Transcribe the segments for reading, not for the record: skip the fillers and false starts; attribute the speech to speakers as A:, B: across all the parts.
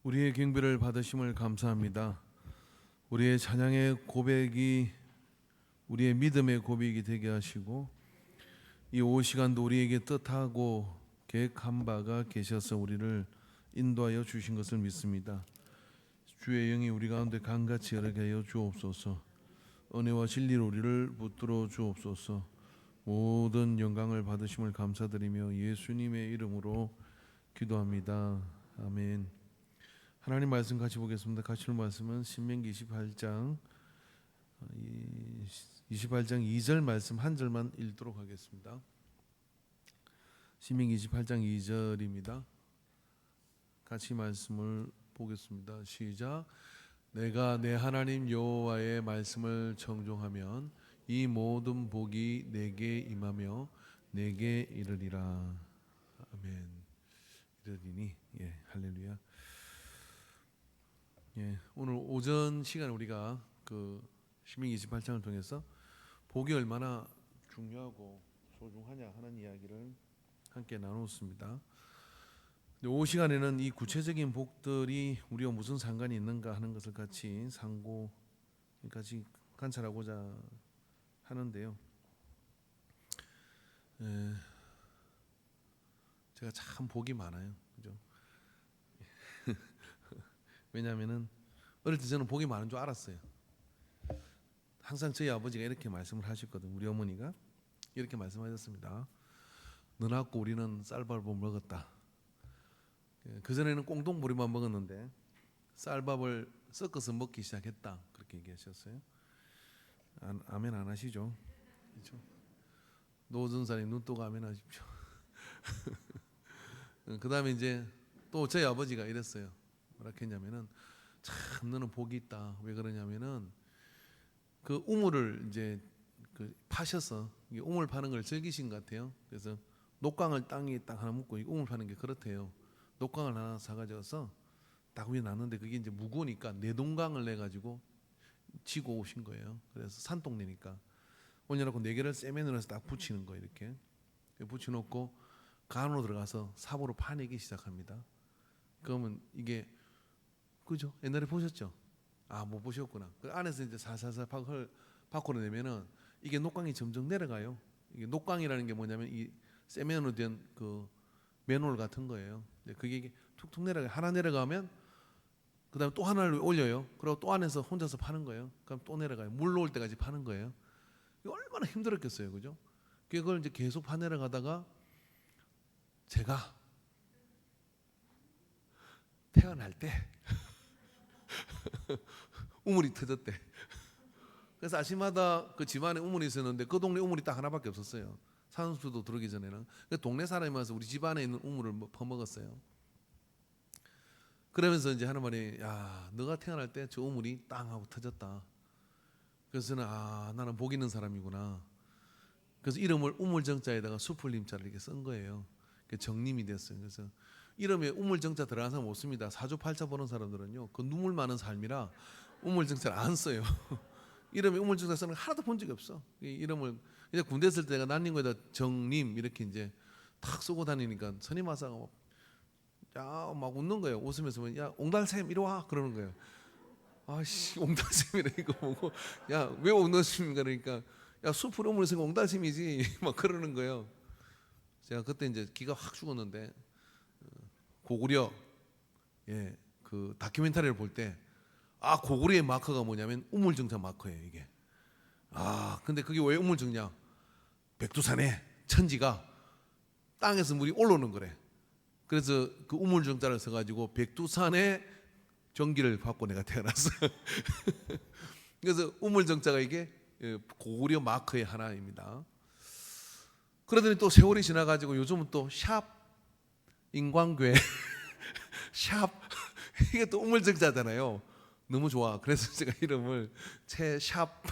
A: 우리의 경배를 받으심을 감사합니다. 우리의 찬양의 고백이 우리의 믿음의 고백이 되게 하시고 이 오후 시간도 우리에게 뜻하고 계획한 바가 계셔서 우리를 인도하여 주신 것을 믿습니다. 주의 영이 우리 가운데 강같이 흐르게 하여 주옵소서. 은혜와 진리로 우리를 붙들어 주옵소서. 모든 영광을 받으심을 감사드리며 예수님의 이름으로 기도합니다. 아멘. 하나님 말씀 같이 보겠습니다. 같이 읽는 말씀은 신명기 28장 2절 말씀 한 절만 읽도록 하겠습니다. 신명기 28장 2절입니다. 같이 말씀을 보겠습니다. 시작. 내가 내 하나님 여호와의 말씀을 청종하면 이 모든 복이 내게 임하며 내게 이르리라. 아멘. 이르리니. 할렐루야. 오늘 오전 시간에 우리가 신명기 28장을 통해서 복이 얼마나 중요하고 소중하냐 하는 이야기를 함께 나눴습니다. 오후 시간에는 이 구체적인 복들이 우리와 무슨 상관이 있는가 하는 것을 같이 관찰하고자 하는데요. 제가 참 복이 많아요, 그죠? 왜냐하면은 어릴 때 저는 복이 많은 줄 알았어요. 항상 저희 아버지가 이렇게 말씀을 하셨거든요. 우리 어머니가 이렇게 말씀하셨습니다. 너 낳고 우리는 쌀밥을 먹었다. 그전에는 꽁동보리만 먹었는데 쌀밥을 섞어서 먹기 시작했다. 그렇게 얘기하셨어요. 아멘 안 하시죠? 그렇죠? 노전사님 눈뜨고 아멘 하십시오. 그 다음에 이제 또 저희 아버지가 이랬어요. 뭐라 했냐면은 참 너는 복이 있다. 왜 그러냐면은 그 우물을 이제 파셔서 우물 파는 걸 즐기신 것 같아요. 그래서 녹광을 땅에 딱 하나 묻고 우물 파는 게 그렇대요. 녹광을 하나 사가져서 딱 위에 놨는데 그게 이제 무거우니까 내동강을 내 가지고 지고 오신 거예요. 그래서 산동네니까 올려놓고 네 개를 세면으로 해서 딱 붙이는 거예요. 이렇게 붙여놓고 간으로 들어가서 삽으로 파내기 시작합니다. 그러면 이게 그죠? 옛날에 보셨죠? 못 보셨구나. 그 안에서 이제 살살살 밖으로 내면은 이게 녹광이 점점 내려가요. 이게 녹광이라는 게 뭐냐면 이 세면으로 된 그 맨홀 같은 거예요. 그게 이게 툭툭 내려가. 하나 내려가면 그다음에 또 하나를 올려요. 그리고 또 안에서 혼자서 파는 거예요. 그럼 또 내려가요. 물 놓을 때까지 파는 거예요. 이거 얼마나 힘들었겠어요, 그죠? 그걸 이제 계속 파 내려가다가 제가 태어날 때 우물이 터졌대. 그래서 아침마다 그 집안에 우물이 있었는데 그 동네 우물이 딱 하나밖에 없었어요. 산수도 들어오기 전에는. 동네 사람이 와서 우리 집안에 있는 우물을 퍼먹었어요. 그러면서 이제 하는 말이 야 너가 태어날 때 저 우물이 땅 하고 터졌다. 그래서 나는 복 있는 사람이구나. 그래서 이름을 우물정자에다가 수풀림자를 이렇게 쓴 거예요. 정림이 됐어요. 그래서 이름에 우물정자 들어가는 사람 없습니다. 사주팔자 보는 사람들은요 그 눈물 많은 삶이라 우물정자를 안 써요. 이름에 우물정자 쓰는 거 하나도 본 적이 없어. 이 이름을 이제 군대 있을 때 내가 난닝거에다 정림 이렇게 이제 탁 쓰고 다니니까 선임 와서 막 웃는 거예요. 웃으면서 야 옹달샘 이리 와 그러는 거예요. 아씨 옹달샘이래 이거 보고 야 왜 옹달샘인가 그러니까 야 숲을 우물 쓰고 옹달샘이지 막 그러는 거예요. 제가 그때 이제 기가 확 죽었는데 고구려 그 다큐멘터리를 볼 때 고구려의 마커가 뭐냐면 우물정자 마커예요 이게. 근데 그게 왜 우물정자? 백두산에 천지가 땅에서 물이 올라오는 거래. 그래서 그 우물정자를 써가지고 백두산의 전기를 받고 내가 태어났어요. 그래서 우물정자가 이게 고구려 마커의 하나입니다. 그러더니 또 세월이 지나가지고 요즘은 또 샵 인광괴 샵 이게 또 우물정자잖아요. 너무 좋아. 그래서 제가 이름을 채샵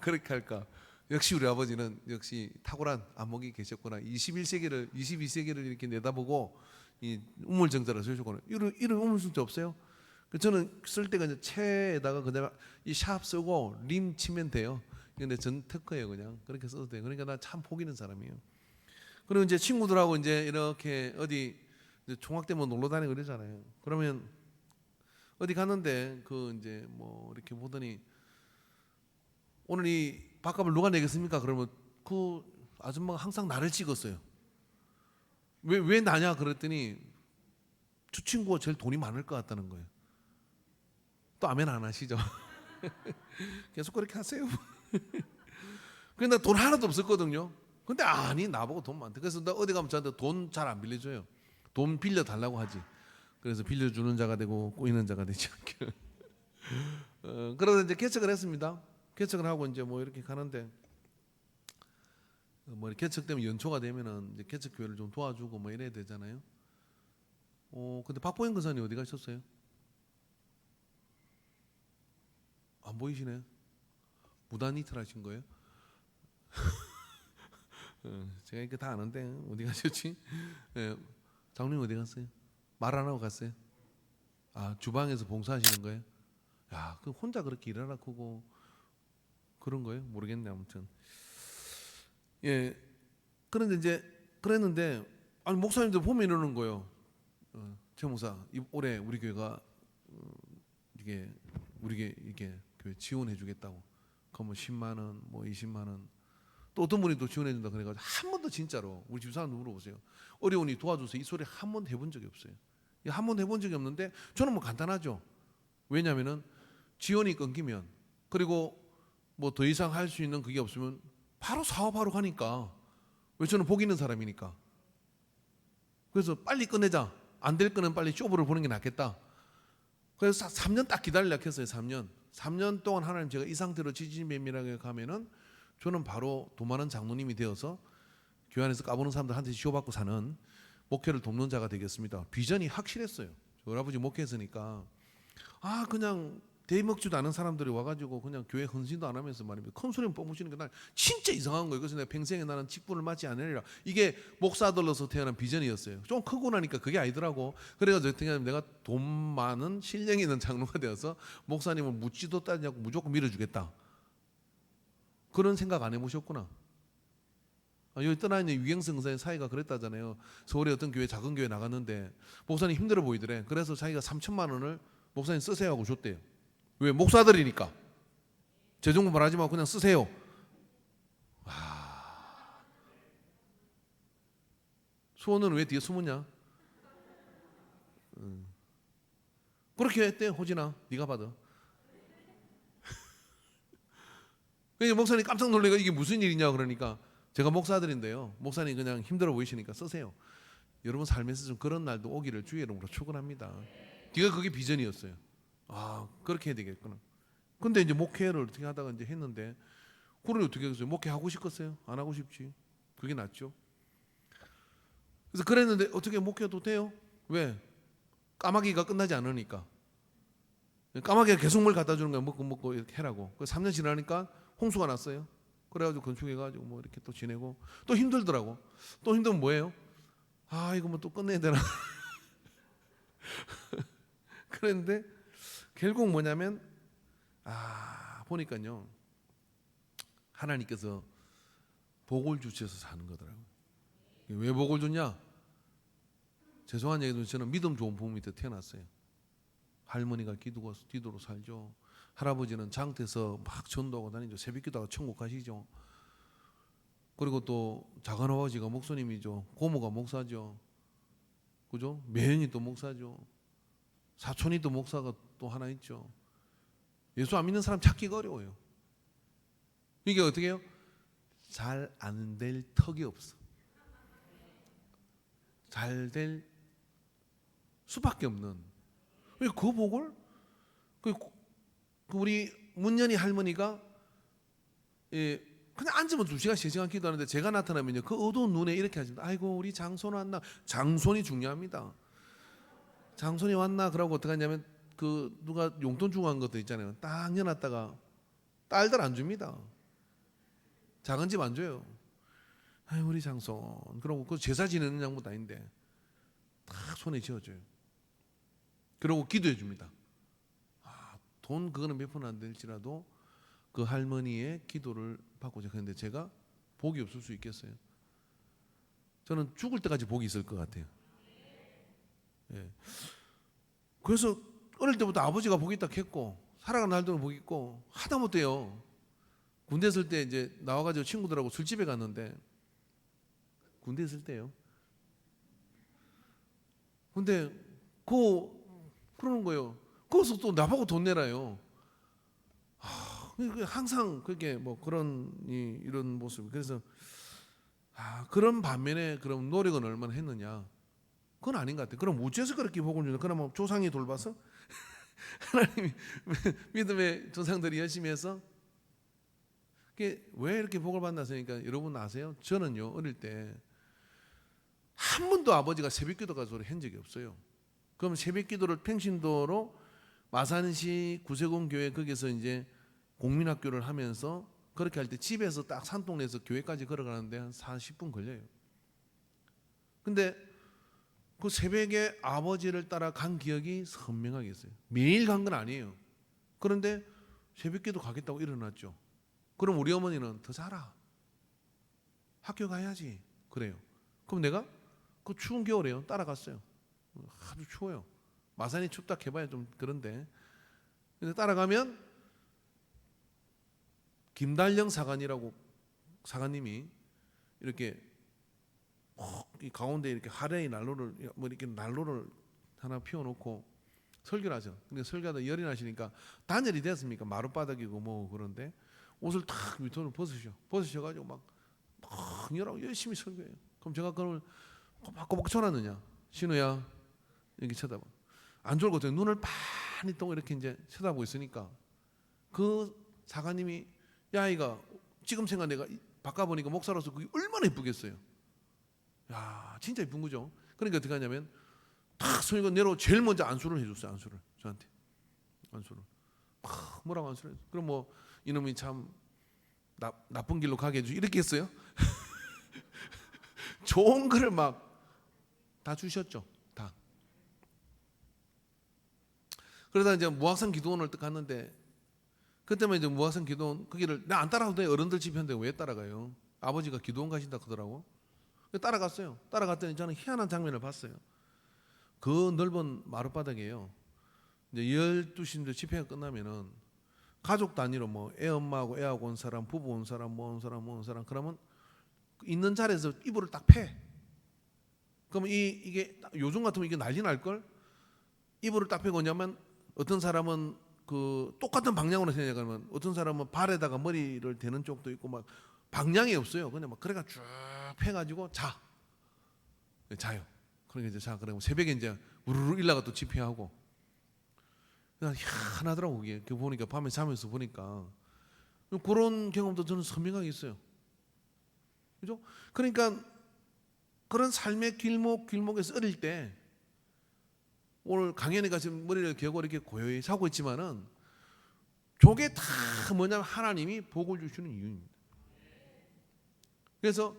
A: 그렇게 할까. 역시 우리 아버지는 역시 탁월한 안목이 계셨구나. 22세기를 이렇게 내다보고 이 우물정자를 쓰셨구나. 이런 우물정자 없어요? 저는 쓸 때가 이제 채에다가 그다음에 이 샵 쓰고 림 치면 돼요. 근데 전 특허예요 그냥. 그렇게 써도 돼요. 그러니까 나 참 복 있는 사람이에요. 그리고 이제 친구들하고 이제 이렇게 어디 이제 총각되면 놀러 다니고 그러잖아요. 그러면 어디 갔는데 그 이제 뭐 이렇게 보더니 오늘 이 밥값을 누가 내겠습니까? 그러면 그 아줌마가 항상 나를 찍었어요. 왜 나냐 그랬더니 저 친구가 제일 돈이 많을 것 같다는 거예요. 또 아멘 안 하시죠? 계속 그렇게 하세요. 근데 나 돈 하나도 없었거든요. 근데 아니 나보고 돈 많대. 그래서 나 어디 가면 저한테 돈 잘 안 빌려줘요. 돈 빌려 달라고 하지. 그래서 빌려주는 자가 되고 꼬이는 자가 되지 않기를. 그러다 이제 개척을 했습니다. 개척을 하고 이제 뭐 이렇게 가는데 뭐 개척되면 연초가 되면은 이제 개척 교회를 좀 도와주고 뭐 이래야 되잖아요. 근데 박보영 권사님 어디 가셨어요? 안 보이시네. 무단 이탈하신 거예요? 제가 이렇게 다 아는데 어디 가셨지? 장로님 어디 갔어요? 말 안 하고 갔어요? 아 주방에서 봉사하시는 거예요? 야, 그 혼자 그렇게 일하라 크고 그런 거예요? 모르겠네 아무튼. 예. 그런데 이제 그랬는데 아니 목사님들 보면 이러는 거예요. 최 목사 올해 우리 교회가 이게 우리 교회 지원해 주겠다고. 그러면 10만 원, 뭐 20만 원. 또 어떤 분이 또 지원해 준다 그래가지고 한 번도 진짜로 우리 집사람도 물어보세요. 어려우니 도와줘서 이 소리 한 번도 해본 적이 없어요. 한 번도 해본 적이 없는데 저는 뭐 간단하죠. 왜냐하면은 지원이 끊기면 그리고 뭐 더 이상 할 수 있는 그게 없으면 바로 사업하러 가니까. 왜 저는 복 있는 사람이니까. 그래서 빨리 끝내자. 안 될 거는 빨리 쇼부를 보는 게 낫겠다. 그래서 3년 딱 기다리려고 했어요. 3년 동안 하나님 제가 이 상태로 지지면밀하게 가면은 저는 바로 돈 많은 장로님이 되어서 교회 안에서 까부는 사람들한테 지원받고 사는 목회를 돕는 자가 되겠습니다. 비전이 확실했어요. 저희 아버지 목회했으니까 그냥 대먹지도 않은 사람들이 와가지고 그냥 교회 헌신도 안 하면서 말입니다. 큰 소리만 뿜으시는 게 난 진짜 이상한 거예요. 그래서 내가 평생에 나는 직분을 맡지 않으리라. 이게 목사들로서 태어난 비전이었어요. 좀 크고 나니까 그게 아니더라고. 그래가지고 어떻게 하면 내가 돈 많은 신령 있는 장로가 되어서 목사님을 묻지도 따지지 않고 무조건 밀어주겠다. 그런 생각 안 해보셨구나. 여기 떠나 있는 유경성 선생의 사이가 그랬다잖아요. 서울의 어떤 교회 작은 교회 나갔는데 목사님 힘들어 보이더래. 그래서 자기가 3천만 원을 목사님 쓰세요 하고 줬대요. 왜? 목사들이니까. 재정부 말하지 말고 그냥 쓰세요. 수원은 왜 뒤에 숨었냐? 그렇게 했대. 호진아 네가 받아. 그러니까 목사님 깜짝 놀래가 이게 무슨 일이냐 그러니까 제가 목사들인데요. 목사님 그냥 힘들어 보이시니까 쓰세요. 여러분 삶에서 좀 그런 날도 오기를 주의 이름으로 축원합니다. 네가 그게 비전이었어요. 그렇게 해야 되겠구나. 근데 이제 목회를 어떻게 하다가 이제 했는데 그러니 어떻게 했어요? 목회 하고 싶겠어요? 안 하고 싶지. 그게 낫죠. 그래서 그랬는데 어떻게 목회도 돼요? 왜? 까마귀가 끝나지 않으니까. 까마귀가 계속 물 갖다 주는 거야. 먹고 이렇게 해라고. 그 3년 지나니까 홍수가 났어요. 그래가지고 건축해가지고 뭐 이렇게 또 지내고 또 힘들더라고. 또 힘들면 뭐예요? 이거 뭐 또 끝내야 되나? 그런데 결국 뭐냐면 보니까요 하나님께서 복을 주셔서 사는 거더라고요. 왜 복을 줬냐? 죄송한 얘기도 저는 믿음 좋은 부모 밑에 태어났어요. 할머니가 기도로 살죠. 할아버지는 장터에서 막 전도하고 다니죠. 새벽기도하고 천국 가시죠. 그리고 또 작은아버지가 목사님이죠. 고모가 목사죠. 그죠? 매형이 또 목사죠. 사촌이 또 목사가 또 하나 있죠. 예수 안 믿는 사람 찾기가 어려워요. 이게 어떻게 해요? 잘 안 될 턱이 없어. 잘 될 수밖에 없는. 그 복을 우리 문연이 할머니가 그냥 앉으면 2시간 3시간 기도하는데 제가 나타나면요 그 어두운 눈에 이렇게 하십니다. 아이고 우리 장손 왔나. 장손이 중요합니다. 장손이 왔나 그러고 어떻게 하냐면 그 누가 용돈 주고 한 것도 있잖아요. 딱 내놨다가 딸들 안 줍니다. 작은 집 안 줘요. 아이 우리 장손 그러고 그 제사 지내는 양보도 아닌데 딱 손에 쥐어줘요. 그러고 기도해 줍니다. 돈 그거는 몇 푼 안 될지라도 그 할머니의 기도를 받고자 했는데 제가 복이 없을 수 있겠어요? 저는 죽을 때까지 복이 있을 것 같아요. 예. 그래서 어릴 때부터 아버지가 복이 딱 했고 살아가는 날도 복이 있고 하다못해요. 군대 있을 때 이제 나와가지고 친구들하고 술집에 갔는데 군대 있을 때요. 근데 그러는 거예요. 거기서 또 나보고 돈 내라요. 항상 그게 뭐 그런 이런 모습. 그래서 그런 반면에 그럼 노력은 얼마나 했느냐? 그건 아닌 것 같아요. 그럼 어째서 그렇게 복을 주냐? 그러면 조상이 돌봐서 하나님이 믿음의 조상들이 열심히 해서 그게 왜 이렇게 복을 받나서니까 여러분 아세요? 저는요 어릴 때 한 번도 아버지가 새벽기도 가서 한 적이 없어요. 그럼 새벽기도를 평신도로 마산시 구세군 교회 거기서 이제 공민학교를 하면서 그렇게 할 때 집에서 딱 산동네에서 교회까지 걸어가는데 한 40분 걸려요. 근데 그 새벽에 아버지를 따라 간 기억이 선명하게 있어요. 매일 간 건 아니에요. 그런데 새벽기도 가겠다고 일어났죠. 그럼 우리 어머니는 더 자라. 학교 가야지. 그래요. 그럼 내가 그 추운 겨울에요. 따라갔어요. 아주 추워요. 마산이 춥다 해봐야 좀 그런데. 근데 따라가면 김달령 사관이라고 사관님이 이렇게 이 가운데 이렇게 하레의 난로를 뭐 이렇게 난로를 하나 피워놓고 설교를 하죠. 근데 설교하다 열이 나시니까 단열이 됐습니까? 마룻바닥이고 뭐 그런데 옷을 탁 밑으로 벗으셔가지고 막 열하고 열심히 설교해요. 그럼 제가 그걸 꼬박꼬박 쳐놨느냐? 신우야 이렇게 쳐다봐. 안 졸고 눈을 많이 뜨고 이렇게 이제 쳐다보고 있으니까 그 사관님이 야 이가 지금 생각 내가 바꿔보니까 목사로서 그게 얼마나 예쁘겠어요. 야 진짜 예쁜 거죠. 그러니까 어떻게 하냐면 탁 손이고 내려 제일 먼저 안수를 해줬어요. 안수를 저한테 안수를 뭐라고 안수를 해줘. 그럼 뭐 이놈이 참 나쁜 길로 가게 해주지 이렇게 했어요. 좋은 거를 막 다 주셨죠. 다. 그러다 이제 무학산 기도원을 딱 갔는데 그때만 이제 무학산 기도원 거기를 나 안 따라가도 돼. 어른들 집회인데 왜 따라가요? 아버지가 기도원 가신다 그러더라고. 따라갔어요. 따라갔더니 저는 희한한 장면을 봤어요. 그 넓은 마룻바닥이에요. 이제 12시인데 집회가 끝나면은 가족 단위로 뭐 애 엄마하고 애하고 온 사람, 부부 온 사람, 뭐 온 사람, 뭐 온 사람 그러면 있는 자리에서 이불을 딱 패. 그러면 이게 요즘 같으면 이게 난리 날 걸. 이불을 딱 패고 오냐면 어떤 사람은 그 똑같은 방향으로 생각하면 어떤 사람은 발에다가 머리를 대는 쪽도 있고 막 방향이 없어요. 그냥 막 그래가 쭉 패가지고 자요. 그러니까 이제 그러고 새벽에 이제 우르르 일나가 또 집회하고. 그냥 희한하더라고 그게. 그 보니까 밤에 자면서 보니까 그런 경험도 저는 선명하게 있어요. 그죠? 그러니까 그런 삶의 길목에서 어릴 때 오늘 강연에 지금 머리를 개고 이렇게 고요히 자고 있지만은 저게 다 뭐냐면 하나님이 복을 주시는 이유입니다. 그래서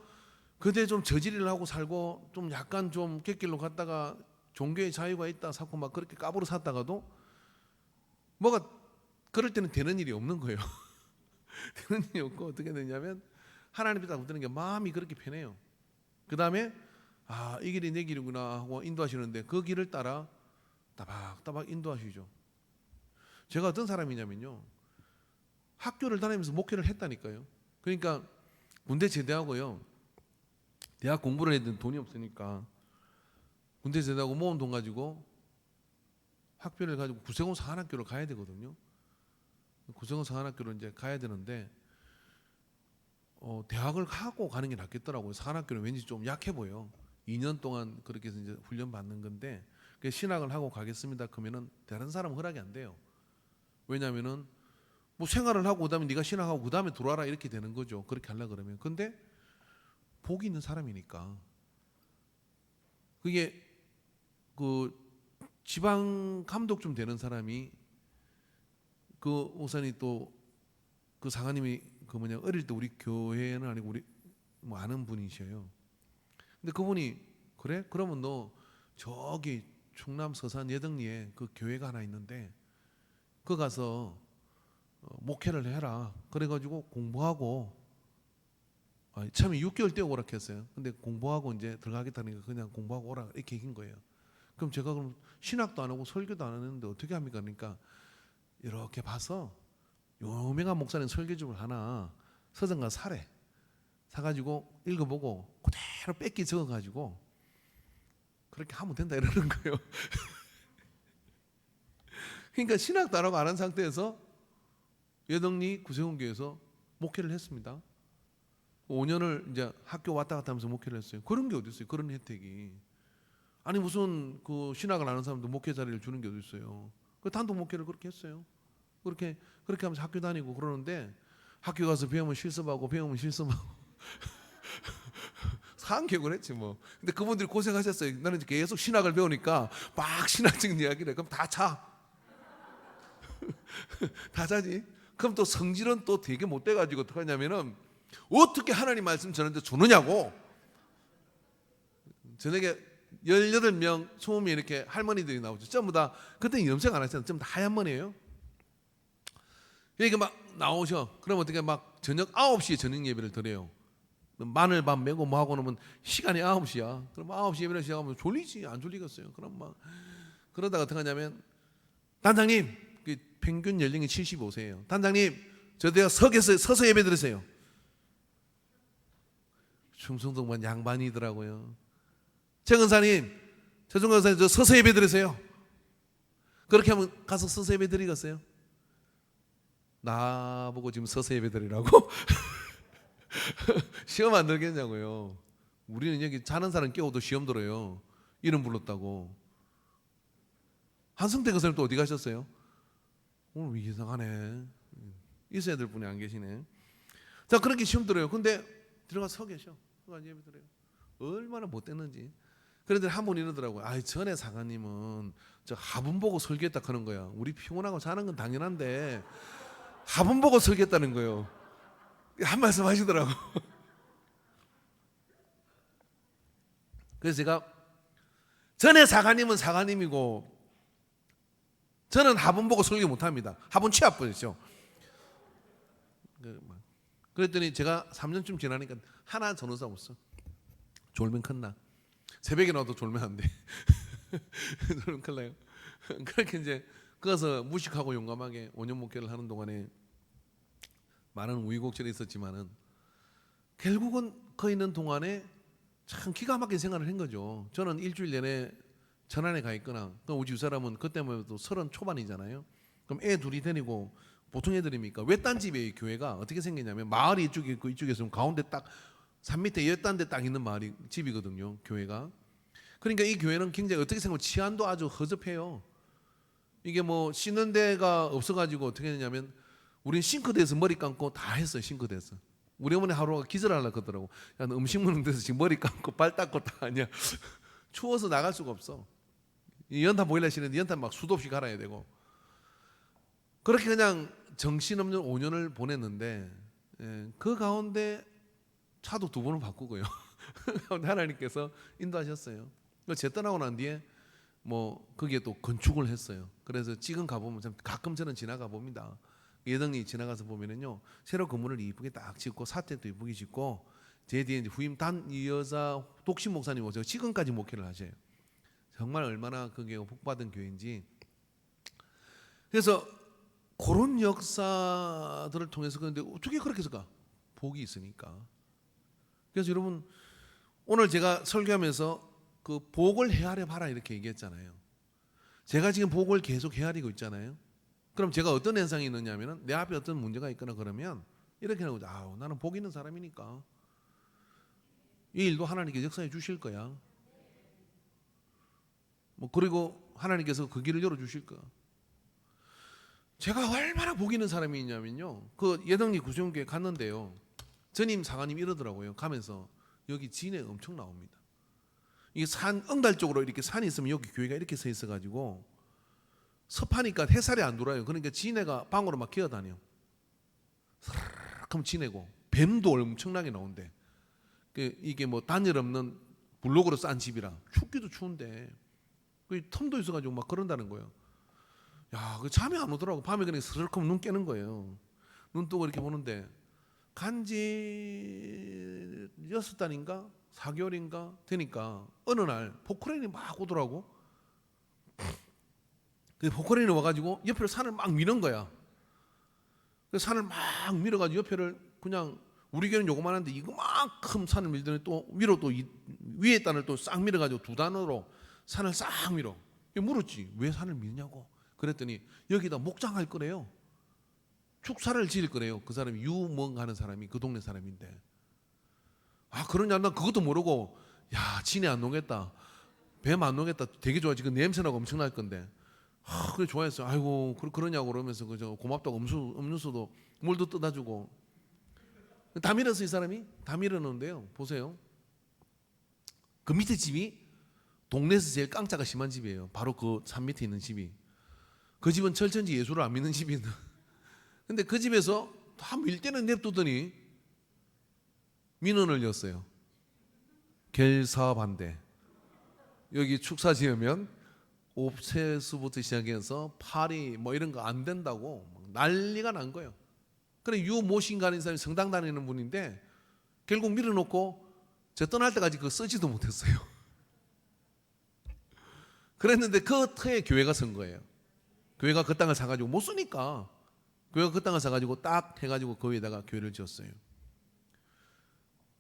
A: 그때 좀 저지리를 하고 살고 좀 약간 좀 객길로 갔다가 종교의 자유가 있다 사고 막 그렇게 까불어 샀다가도 뭐가 그럴 때는 되는 일이 없는 거예요. 되는 일이 없고 어떻게 되냐면 하나님이 딱 붙드는 게 마음이 그렇게 편해요. 그 다음에 이 길이 내 길이구나 하고 인도하시는데 그 길을 따라 따박따박 인도하시죠. 제가 어떤 사람이냐면요. 학교를 다니면서 목회를 했다니까요. 그러니까 군대 제대하고요. 대학 공부를 해야 되는 돈이 없으니까 군대 제대하고 모은 돈 가지고 학교를 가지고 구세군 사관학교를 가야 되거든요. 구세군 사관학교를 이제 가야 되는데 대학을 하고 가는 게 낫겠더라고요. 사관학교는 왠지 좀 약해 보여. 2년 동안 그렇게 해서 이제 훈련 받는 건데 신학을 하고 가겠습니다. 그러면은 다른 사람 허락이 안 돼요. 왜냐하면은 뭐 생활을 하고 그다음에 네가 신학하고 그다음에 들어와라 이렇게 되는 거죠. 그렇게 하려 그러면. 근데 복이 있는 사람이니까 그게 그 지방 감독 좀 되는 사람이 그 목사님 또 그 사관님이 그 뭐냐 어릴 때 우리 교회는 아니고 우리 뭐 아는 분이셔요. 근데 그분이 그래? 그러면 너 저기 충남 서산 예덕리에 그 교회가 하나 있는데 그 가서 목회를 해라. 그래가지고 공부하고 처음에 6개월 때 오라 했어요. 근데 공부하고 이제 들어가겠다니까 그냥 공부하고 오라 이렇게 한 거예요. 그럼 제가 그럼 신학도 안 하고 설교도 안 하는데 어떻게 합니까? 그러니까 이렇게 봐서 유명한 목사님 설교집을 하나 서점가 사래. 사가지고 읽어보고 그대로 뺏기 적어가지고 그렇게 하면 된다 이러는 거예요. 그러니까 신학도 안 하고 안 한 상태에서 예덕리 구세군교에서 목회를 했습니다. 5년을 이제 학교 왔다 갔다 하면서 목회를 했어요. 그런 게 어디 있어요? 그런 혜택이. 아니 무슨 그 신학을 아는 사람도 목회 자리를 주는 게 어디 있어요? 그 단독 목회를 그렇게 했어요. 그렇게 하면서 학교 다니고 그러는데 학교 가서 배우면 실습하고 배우면 실습하고 상교육을 했지 뭐. 근데 그분들이 고생하셨어요. 나는 계속 신학을 배우니까 막 신학적인 이야기를 해. 그럼 다 자. 다 자지. 그럼 또 성질은 또 되게 못 돼가지고 어떻게 하냐면은 어떻게 하나님 말씀 전하는데 주느냐고. 저녁에 18명, 20명 이렇게 할머니들이 나오죠. 전부 다 그때 염색 안 하셨잖아요. 전부 다 하얀 머리예요. 그러니까 막 나오셔. 그럼 어떻게 막 저녁 9시에 저녁 예배를 드려요. 마늘밥 메고 뭐 하고 놓으면 시간이 9시야. 그럼 9시 예배를 시작하면 졸리지 안 졸리겠어요. 그럼 막 그러다가 어떻게 하냐면 단장님, 그 평균 연령이 75세예요. 단장님, 저도요 서서 예배 드리세요. 충성동만 양반이더라고요. 최근사님, 최종근사님 저 서서 예배 드리세요. 그렇게 하면 가서 서서 예배 드리겠어요? 나보고 지금 서서 예배 드리라고? 시험 안 들겠냐고요. 우리는 여기 자는 사람 깨워도 시험 들어요. 이름 불렀다고. 한성태 교수님 또 어디 가셨어요? 오늘 이상하네. 있어야 될 분이 안 계시네. 자, 그렇게 시험 들어요. 근데 들어가서 서 계셔. 예배 드려요. 얼마나 못됐는지. 그런데 한 분 이러더라고요. 아, 전에 사관님은 저 화분 보고 설교했다 하는 거야. 우리 피곤하고 자는 건 당연한데 화분 보고 설교했다는 거예요. 한 말씀 하시더라고. 그래서 제가 전에 사관님은 사관님이고 저는 화분 보고 설교 못합니다. 화분 취합버렸죠. 그랬더니 제가 3년쯤 지나니까 하나 전도사 없어. 졸면 큰나. 새벽에 나와도 졸면 안 돼. 졸면 큰일 나요. 그렇게 이제 거기서 무식하고 용감하게 5년 목회를 하는 동안에 많은 우여곡절이 있었지만은 결국은 거 있는 동안에 참 기가 막힌 생활을 한 거죠. 저는 일주일 내내 전안에 가 있거나, 우리 집 사람은 그때만 해도 30 초반이잖아요. 그럼 애 둘이 데리고 보통 애들입니까? 외딴 집에 교회가 어떻게 생겼냐면 마을이 이쪽에 있고 이쪽에 있으면 가운데 딱 산 밑에 외딴 데 딱 있는 마을이 집이거든요. 교회가. 그러니까 이 교회는 굉장히 어떻게 생각하면 치안도 아주 허접해요. 이게 뭐 씻는 데가 없어가지고 어떻게 했냐면 우린 싱크대에서 머리 감고 다 했어요. 싱크대에서. 우리 어머니 하루가 기절하려고 하더라고. 야, 너 음식 먹는 데서 지금 머리 감고 발 닦고 다 하냐. 추워서 나갈 수가 없어. 연탄 보일러 시는데 연탄 막 수도 없이 갈아야 되고. 그렇게 그냥 정신없는 5년을 보냈는데 그 가운데 차도 2번을 바꾸고요. 하나님께서 인도하셨어요. 제 떠나고 난 뒤에 뭐 거기에 또 건축을 했어요. 그래서 지금 가보면 가끔 저는 지나가 봅니다. 예덕리 지나가서 보면은요 새로 건물을 이쁘게 딱 짓고 사택도 이쁘게 짓고 제 뒤에 이제 후임 이 여자 독신 목사님 오세요. 지금까지 목회를 하셔요. 정말 얼마나 그게 복받은 교회인지. 그래서 그런 역사들을 통해서 그런데 어떻게 그렇게 해서가 복이 있으니까. 그래서 여러분 오늘 제가 설교하면서 그 복을 헤아려 봐라 이렇게 얘기했잖아요. 제가 지금 복을 계속 헤아리고 있잖아요. 그럼 제가 어떤 현상이 있느냐면은 내 앞에 어떤 문제가 있거나 그러면 이렇게 하는 거죠. 아, 나는 복 있는 사람이니까 이 일도 하나님께 역사해 주실 거야. 뭐 그리고 하나님께서 그 길을 열어 주실 거야. 제가 얼마나 복 있는 사람이 있냐면요. 그 예덕리 구세군교회 갔는데요. 전임 사관님 이러더라고요. 가면서 여기 진해 엄청 나옵니다. 이게 산 응달 쪽으로 이렇게 산이 있으면 여기 교회가 이렇게 서 있어가지고 섭하니까 햇살이 안 들어와요. 그러니까 진해가 방으로 막 기어다녀. 그럼 진해고 뱀도 엄청나게 나온대. 이게 뭐 단열 없는 블록으로 싼 집이라 춥기도 추운데 그 텀도 있어가지고 막 그런다는 거예요. 야, 그 잠이 안 오더라고. 밤에 그냥 스르륵 눈 깨는 거예요. 눈 뜨고 이렇게 보는데 간지 6달인가 4개월인가 되니까 어느 날 포크레인이 막 오더라고. 근데 보컬이는 와가지고 옆으로 산을 막 미는 거야. 그 산을 막 밀어가지고 옆에를 그냥 우리 교회는 요거만한데 이거만큼 산을 밀더니 또 위로 또 위에 단을 또 싹 밀어가지고 두 단으로 산을 싹 밀어. 물었지 왜 산을 미냐고. 그랬더니 여기다 목장할 거래요. 축사를 지을 거래요. 그 사람이 유멍 하는 사람이 그 동네 사람인데. 아 그러냐 난 그것도 모르고 야 진해 안 녹겠다. 뱀 안 녹겠다. 되게 좋아하지. 그 냄새나고 엄청날 건데. 아 그래 좋아했어. 아이고 그러냐고 그러면서 그저 고맙다고 음료수도 물도 떠다 주고. 다 밀었어 이 사람이. 다 밀어놓는데요. 보세요. 그 밑에 집이 동네에서 제일 깡짜가 심한 집이에요. 바로 그 산 밑에 있는 집이. 그 집은 철천지 예수를 안 믿는 집이 있는. 근데 그 집에서 다 밀 때는 냅두더니 민원을 냈어요. 결사반대. 여기 축사 지으면 옵세수부터 시작해서 파리 뭐 이런 거 안 된다고 난리가 난 거예요. 그래 유모신 가는 사람이 성당 다니는 분인데 결국 밀어놓고 저 떠날 때까지 그거 쓰지도 못했어요. 그랬는데 그 터에 교회가 선 거예요. 교회가 그 땅을 사가지고 못 쓰니까 교회가 그 땅을 사가지고 딱 해가지고 그 위에다가 교회를 지었어요.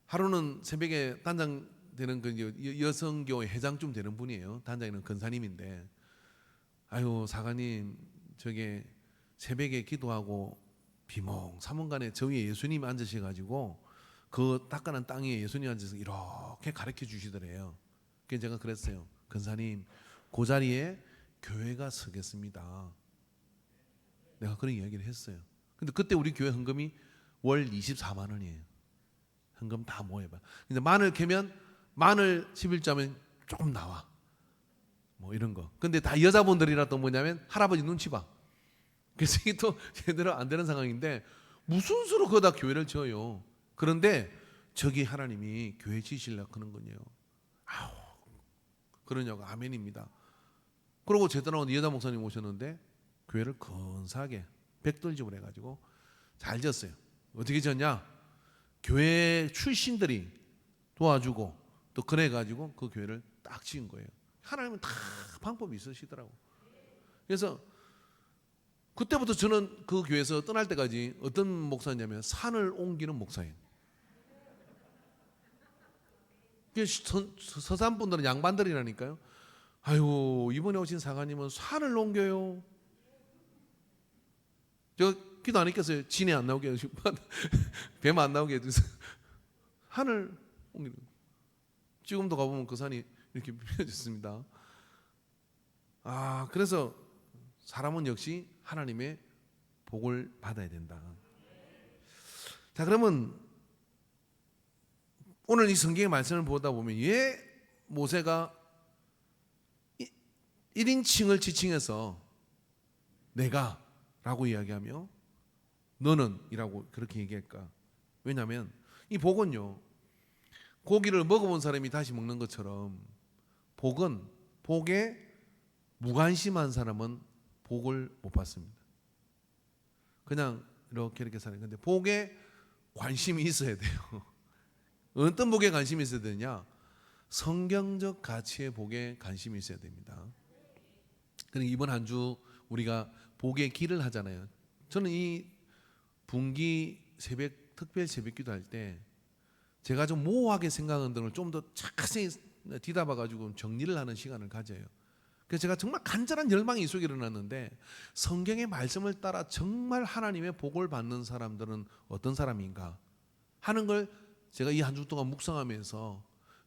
A: 하루는 새벽에 단장 되는 그 여성교회 회장쯤 되는 분이에요. 단장이는 근사님인데, 아유 사관님 저게 새벽에 기도하고 비몽 사몽간에 저 위에 예수님이 앉으셔가지고 그 따끈한 땅 위에 예수님 앉아서 이렇게 가르쳐 주시더래요. 그래서 제가 그랬어요. 근사님 그 자리에 교회가 서겠습니다. 내가 그런 이야기를 했어요. 근데 그때 우리 교회 헌금이 월 24만 원이에요. 헌금 다 모여봐. 근데 마늘 캐면 마늘 11자면 조금 나와. 뭐 이런 거. 근데 다 여자분들이라 또 뭐냐면 할아버지 눈치 봐. 그래서 이게 또 제대로 안 되는 상황인데 무슨 수로 거기다 교회를 지어요. 그런데 저기 하나님이 교회 지으시려고 하는 거예요. 아우 그러냐고. 아멘입니다. 그리고 제대로 여자 목사님 오셨는데 교회를 근사하게 백돌집을 해가지고 잘 지었어요. 어떻게 지었냐? 교회 출신들이 도와주고 또 그래가지고 그 교회를 딱 지은 거예요. 하나님은 다 방법이 있으시더라고. 그래서 그때부터 저는 그 교회에서 떠날 때까지 어떤 목사냐면 산을 옮기는 목사예요. 서산 분들은 양반들이라니까요. 아유 이번에 오신 사관님은 산을 옮겨요. 저 기도 안 했겠어요. 진해 안 나오게 해주시고 뱀 안 나오게 해주세요. 산을 옮기는. 지금도 가보면 그 산이 이렇게 펴졌습니다. 아 그래서 사람은 역시 하나님의 복을 받아야 된다. 자 그러면 오늘 이 성경의 말씀을 보다 보면 왜 모세가 1인칭을 지칭해서 내가 라고 이야기하며 너는 이라고 그렇게 얘기할까? 왜냐하면 이 복은요 고기를 먹어본 사람이 다시 먹는 것처럼 복은 복에 무관심한 사람은 복을 못 받습니다. 그냥 이렇게 사는 건데 복에 관심이 있어야 돼요. 어떤 복에 관심이 있어야 되냐? 성경적 가치의 복에 관심이 있어야 됩니다. 그러니까 이번 한 주 우리가 복의 길을 하잖아요. 저는 이 분기 새벽 특별 새벽 기도할 때 제가 좀 모호하게 생각하는 등을 좀 더 자세히 뒤다봐 가지고 정리를 하는 시간을 가져요. 그래서 제가 정말 간절한 열망이 이 속에 일어났는데 성경의 말씀을 따라 정말 하나님의 복을 받는 사람들은 어떤 사람인가 하는 걸 제가 이 한 주 동안 묵상하면서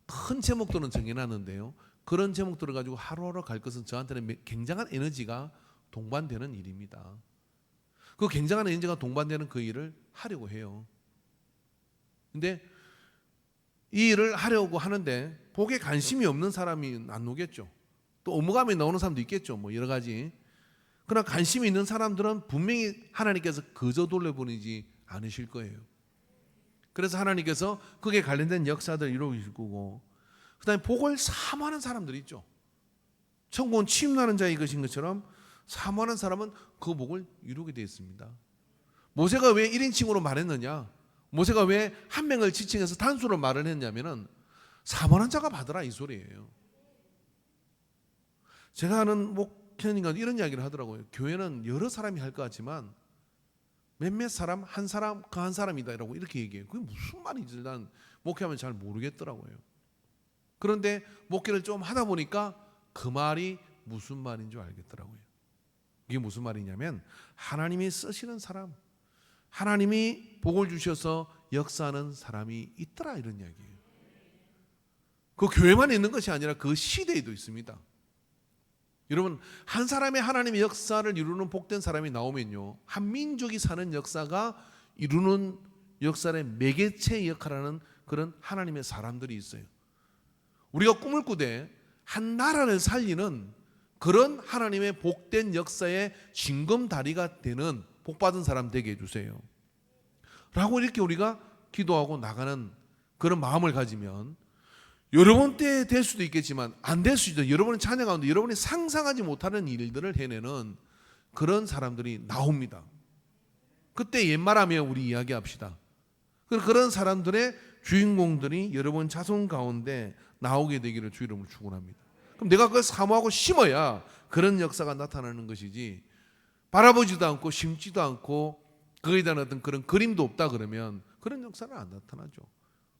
A: 큰 제목들은 정해놨는데요. 그런 제목들을 가지고 하루하루 갈 것은 저한테는 굉장한 에너지가 동반되는 일입니다. 그 굉장한 에너지가 동반되는 그 일을 하려고 해요. 근데 이 일을 하려고 하는데 복에 관심이 없는 사람이 안 오겠죠. 또 업무감이 나오는 사람도 있겠죠. 뭐 여러 가지. 그러나 관심이 있는 사람들은 분명히 하나님께서 그저 돌려보내지 않으실 거예요. 그래서 하나님께서 그게 관련된 역사들을 이루실 거고, 그 다음에 복을 사모하는 사람들이 있죠. 천국은 취임나는 자의 것인 것처럼 사모하는 사람은 그 복을 이루게 되어 있습니다. 모세가 왜 1인칭으로 말했느냐? 모세가 왜 한 명을 지칭해서 단수로 말을 했냐면은 사모하는 자가 받으라 이 소리예요. 제가 아는 목회자님과 이런 이야기를 하더라고요. 교회는 여러 사람이 할 것 같지만 몇몇 사람, 한 사람, 그 한 사람이다 라고 이렇게 얘기해요. 그게 무슨 말인지 난 목회하면 잘 모르겠더라고요. 그런데 목회를 좀 하다 보니까 그 말이 무슨 말인 줄 알겠더라고요. 이게 무슨 말이냐면 하나님이 쓰시는 사람, 하나님이 복을 주셔서 역사하는 사람이 있더라 이런 이야기예요. 그 교회만 있는 것이 아니라 그 시대에도 있습니다. 여러분, 한 사람의 하나님의 역사를 이루는 복된 사람이 나오면요, 한 민족이 사는 역사가 이루는 역사의 매개체 역할을 하는 그런 하나님의 사람들이 있어요. 우리가 꿈을 꾸되 한 나라를 살리는 그런 하나님의 복된 역사의 징검다리가 되는 복받은 사람 되게 해주세요 라고 이렇게 우리가 기도하고 나가는 그런 마음을 가지면 여러분 때 될 수도 있겠지만 안 될 수도 있죠. 여러분의 찬양 가운데 여러분이 상상하지 못하는 일들을 해내는 그런 사람들이 나옵니다. 그때 옛말하며 우리 이야기합시다. 그런 사람들의 주인공들이 여러분 자손 가운데 나오게 되기를 주 이름으로 축원합니다. 그럼 내가 그걸 사모하고 심어야 그런 역사가 나타나는 것이지, 바라보지도 않고 심지도 않고 그거에 대한 어떤 그런 그림도 없다 그러면 그런 역사는 안 나타나죠.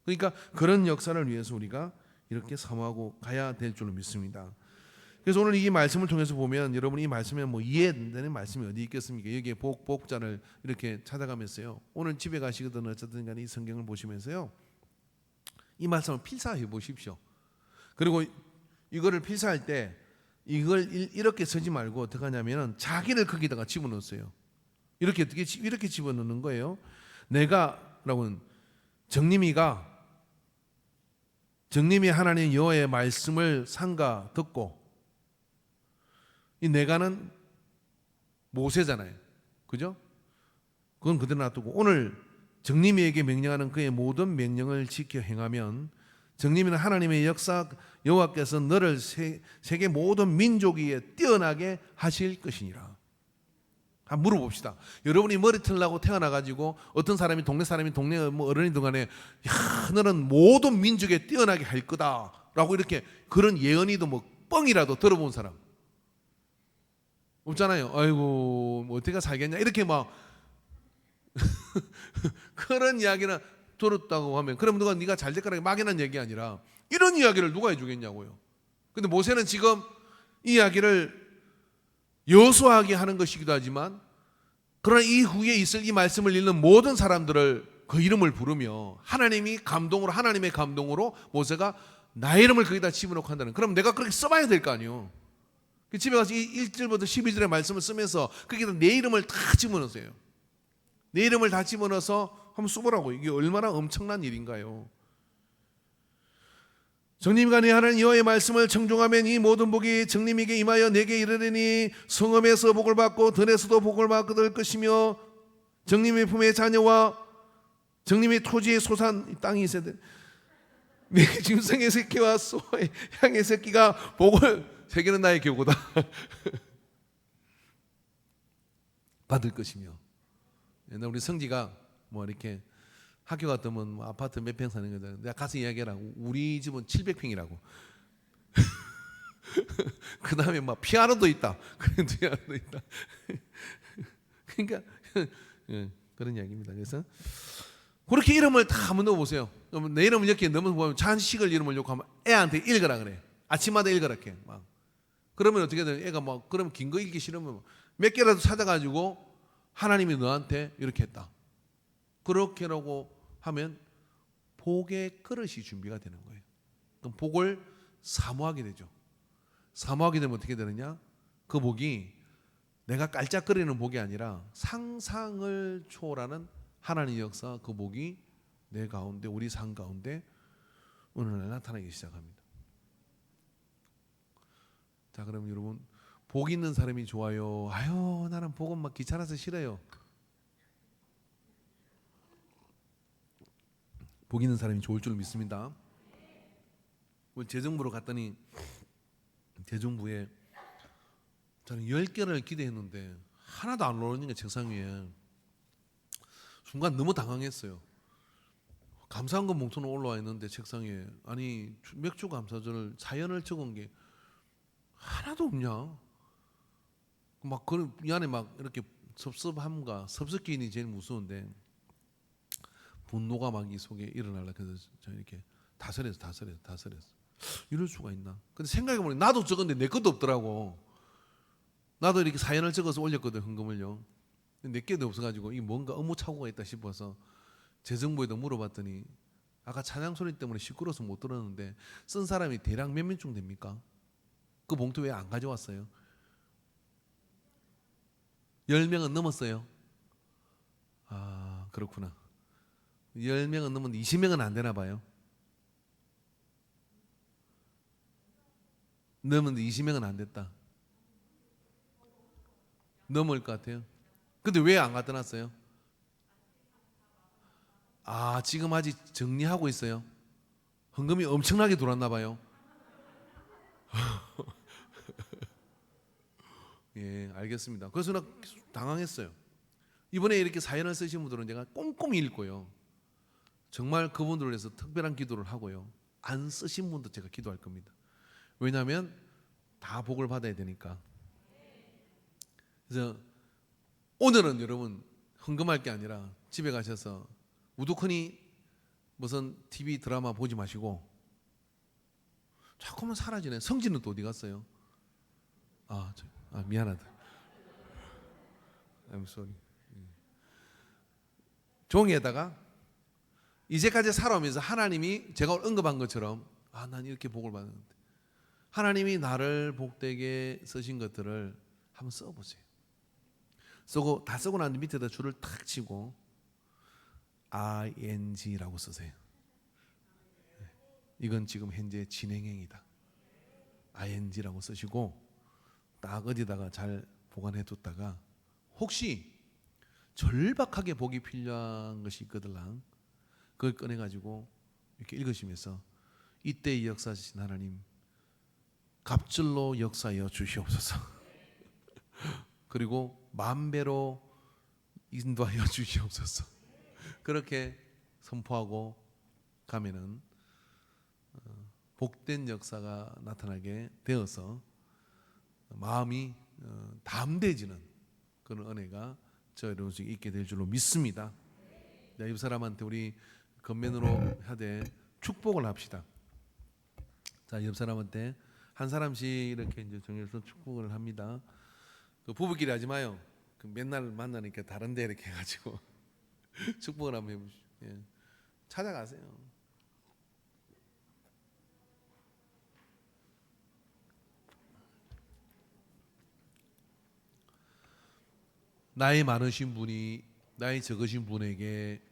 A: 그러니까 그런 역사를 위해서 우리가 이렇게 사모하고 가야 될 줄로 믿습니다. 그래서 오늘 이 말씀을 통해서 보면 여러분이 이 말씀에 뭐 이해되는 말씀이 어디 있겠습니까? 여기에 복자를 이렇게 찾아가면서요, 오늘 집에 가시거든 어쨌든 간에 이 성경을 보시면서요, 이 말씀을 필사해 보십시오. 그리고 이거를 필사할 때 이걸 이렇게 쓰지 말고 어떻게 하냐면 자기를 거기다가 집어넣었어요. 이렇게 집어넣는 거예요. 내가라고는 정님이 하나님 여호와의 말씀을 삼가 듣고, 이 내가는 모세잖아요. 그죠? 그건 그대로 놔두고 오늘 정님이에게 명령하는 그의 모든 명령을 지켜 행하면 정님이는 하나님의 역사 여호와께서 너를 세계 모든 민족 위에 뛰어나게 하실 것이니라. 한번 물어봅시다. 여러분이 머리털 나고 태어나가지고 어떤 사람이 동네 뭐 어른이든 간에 야 너는 모든 민족에 뛰어나게 할 거다라고 이렇게 그런 예언이도 뭐 뻥이라도 들어본 사람 없잖아요. 아이고 뭐 어떻게 살겠냐 이렇게 막 그런 이야기는 들었다고 하면 그럼 누가 네가 잘 될 거라고 막연한 얘기 아니라 이런 이야기를 누가 해주겠냐고요. 근데 모세는 지금 이 이야기를 여수하게 하는 것이기도 하지만 그러나 이후에 있을 이 말씀을 읽는 모든 사람들을 그 이름을 부르며 하나님의 감동으로 모세가 나의 이름을 거기다 집어넣고 한다는, 그럼 내가 그렇게 써봐야 될 거 아니에요. 집에 가서 1절부터 12절의 말씀을 쓰면서 거기다 내 이름을 다 집어넣으세요. 내 이름을 다 집어넣어서 한번 써보라고. 이게 얼마나 엄청난 일인가요. 정님과 네 하나님 여호와의 말씀을 청종하면 이 모든 복이 정님에게 임하여 내게 이르리니 성읍에서 복을 받고 들에서도 복을 받게 될 것이며 정님의 품의 자녀와 정님의 토지의 소산 땅이 있어야 돼. 내 짐승의 새끼와 소의 양의 새끼가 복을 새기는 나의 교구다 받을 것이며. 옛날 우리 성지가 뭐 이렇게 학교 갔더면 뭐 아파트 몇 평 사는 거다. 내가 가서 이야기하라. 우리 집은 700평이라고. 그 다음에 막 피아노도 있다. 피아노도 있다. 그러니까 그런 이야기입니다. 그래서 그렇게 이름을 다 한번 넣어보세요. 내 이름을 이렇게 넣으면 잔식을 이름을 넣고 하면 애한테 읽으라 그래. 아침마다 읽으라 해. 막. 그러면 어떻게 돼? 애가 막 그러면 긴 거 읽기 싫으면 몇 개라도 찾아가지고 하나님이 너한테 이렇게 했다. 그렇게라고 하면 복의 그릇이 준비가 되는 거예요. 그럼 복을 사모하게 되죠. 사모하게 되면 어떻게 되느냐? 그 복이 내가 깔짝거리는 복이 아니라 상상을 초월하는 하나님의 역사, 그 복이 내 가운데, 우리 삶 가운데 오늘날 나타나기 시작합니다. 자, 그럼 여러분, 복 있는 사람이 좋아요. 아유, 나는 복은 막 귀찮아서 싫어요. 복 있는 사람이 좋을 줄 믿습니다. 재정부로 갔더니 재정부에 저는 10개를 기대했는데 하나도 안 올라오는 게 책상 위에. 순간 너무 당황했어요. 감사한금 봉투는 올라와 있는데 책상에, 아니 맥주 감사절 사연을 적은 게 하나도 없냐. 막 그런 이 안에 막 이렇게 섭섭함과 섭섭기인이 제일 무서운데 분노가 막 이 속에 일어나려 그래서 저 이렇게 다스렸어. 이럴 수가 있나? 근데 생각해보니 나도 적었는데 내 것도 없더라고. 나도 이렇게 사연을 적어서 올렸거든, 헌금을요. 근데 내 게도 없어가지고 이게 뭔가 업무착오가 있다 싶어서 재정부에도 물어봤더니 아까 찬양 소리 때문에 시끄러워서 못 들었는데 쓴 사람이 대략 몇 명쯤 됩니까? 그 봉투 왜 안 가져왔어요? 10명은 넘었어요. 아, 그렇구나. 10명은 넘었는데 20명은 안 되나 봐요. 넘었는데 20명은 안 됐다. 넘을 것 같아요. 근데 왜 안 갖다 놨어요? 아, 지금 아직 정리하고 있어요. 헌금이 엄청나게 들어왔나 봐요. 예, 알겠습니다. 그래서 나 당황했어요. 이번에 이렇게 사연을 쓰신 분들은 제가 꼼꼼히 읽고요. 정말 그분들을 위해서 특별한 기도를 하고요. 안 쓰신 분도 제가 기도할 겁니다. 왜냐하면 다 복을 받아야 되니까. 그래서 오늘은 여러분 헌금할 게 아니라 집에 가셔서 우두커니 무슨 TV 드라마 보지 마시고 자꾸만 사라지네. 성진은 또 어디 갔어요? 미안하다. I'm sorry. 종이에다가 이제까지 살아오면서 하나님이 제가 언급한 것처럼 난 이렇게 복을 받았는데 하나님이 나를 복되게 쓰신 것들을 한번 써보세요. 다 쓰고 난 밑에다 줄을 탁 치고 ing라고 쓰세요. 이건 지금 현재 진행형이다. ing라고 쓰시고 딱 어디다가 잘 보관해 뒀다가 혹시 절박하게 복이 필요한 것이 있거든 그걸 꺼내가지고 이렇게 읽으시면서 이때의 역사하신 하나님 갑절로 역사하여 주시옵소서. 그리고 만배로 인도하여 주시옵소서. 그렇게 선포하고 가면은 복된 역사가 나타나게 되어서 마음이 담대해지는 그런 은혜가 저 여러분에게 있게 될 줄로 믿습니다. 옆 사람한테 우리 겉면으로 하되 축복을 합시다. 자, 옆 사람한테 한 사람씩 이렇게 이제 정해서 축복을 합니다. 그 부부끼리 하지 마요. 그 맨날 만나니까 다른데 이렇게 해가지고 축복을 한번 해보시죠. 예. 찾아가세요. 나이 많으신 분이 나이 적으신 분에게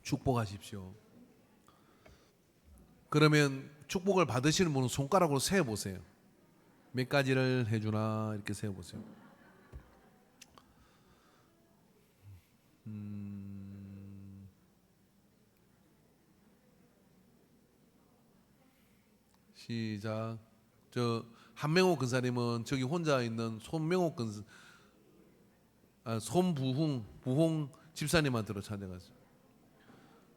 A: 축복하십시오. 그러면 축복을 받으시는 분은 손가락으로 세어보세요. 몇 가지를 해주나 이렇게 세어보세요. 시작. 저 한명옥 근사님은 저기 혼자 있는 손명옥 근사 부홍 집사님한테로 찾아갔어요.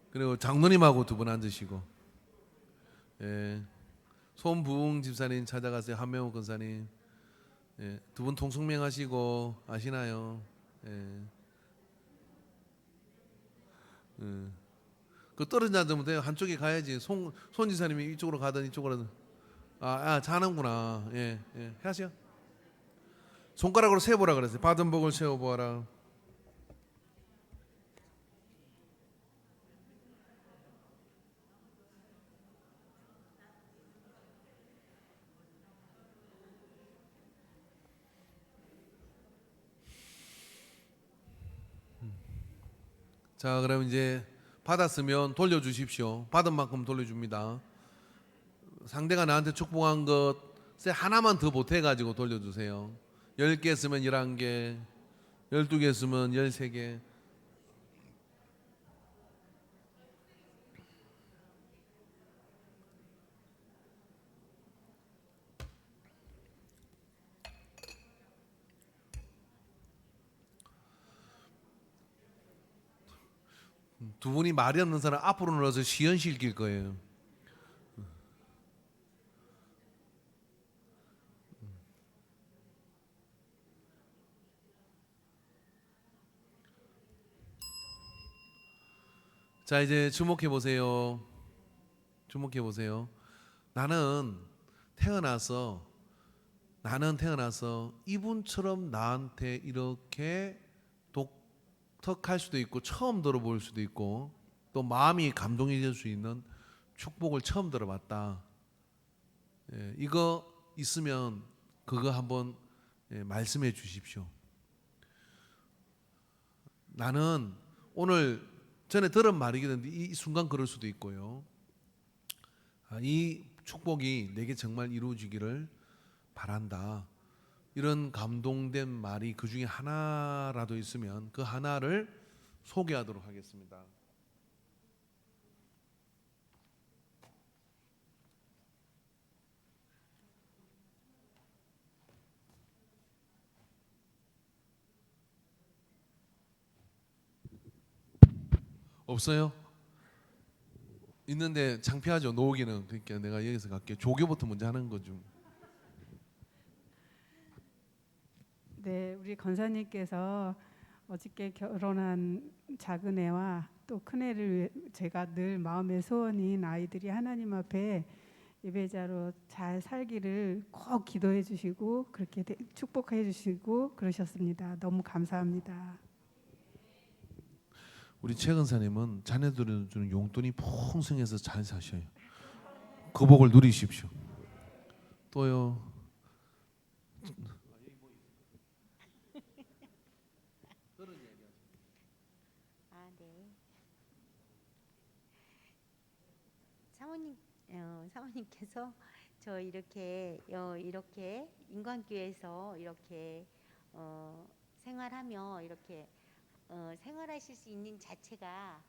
A: 그리고 장로님하고 두 분 앉으시고, 예, 손부흥 집사님 찾아가세요. 한명옥 근사님, 예, 두 분 통성명하시고 아시나요? 예, 그 떨어진 앉으면 돼요. 한쪽에 가야지. 손 지사님이 이쪽으로 가든 이쪽으로 가든. 자는구나. 예, 하세요. 손가락으로 세보라 그랬어요. 받은 복을 세어보아라. 자, 그럼 이제 받았으면 돌려주십시오. 받은 만큼 돌려줍니다. 상대가 나한테 축복한 것 하나만 더 보태가지고 돌려주세요. 10개 쓰면 11개, 12개 쓰면 13개. 두 분이 말이 없는 사람 앞으로 눌러서 시연시킬 거예요. 자, 이제 주목해 보세요. 주목해 보세요. 나는 태어나서 이분처럼 나한테 이렇게 독특할 수도 있고 처음 들어볼 수도 있고 또 마음이 감동해질 수 있는 축복을 처음 들어봤다. 이거 있으면 그거 한번 말씀해 주십시오. 나는 오늘 전에 들은 말이긴 한데 이 순간 그럴 수도 있고요. 이 축복이 내게 정말 이루어지기를 바란다. 이런 감동된 말이 그 중에 하나라도 있으면 그 하나를 소개하도록 하겠습니다. 없어요? 있는데 창피하죠. 놓기는. 그러니까 내가 여기서 갈게. 조교부터 먼저 하는 거죠.
B: 네, 우리 권사님께서 어저께 결혼한 작은 애와 또 큰 애를 위해 제가 늘 마음의 소원인 아이들이 하나님 앞에 예배자로 잘 살기를 꼭 기도해 주시고 그렇게 축복해 주시고 그러셨습니다. 너무 감사합니다.
A: 우리 최 권사님은 자녀들을 주는 용돈이 풍성해서 잘 사셔요. 그 복을 누리십시오. 또요.
C: 네. 사모님께서 저 이렇게 인관교회에서 이렇게 생활하며 이렇게 생활하실 수 있는 자체가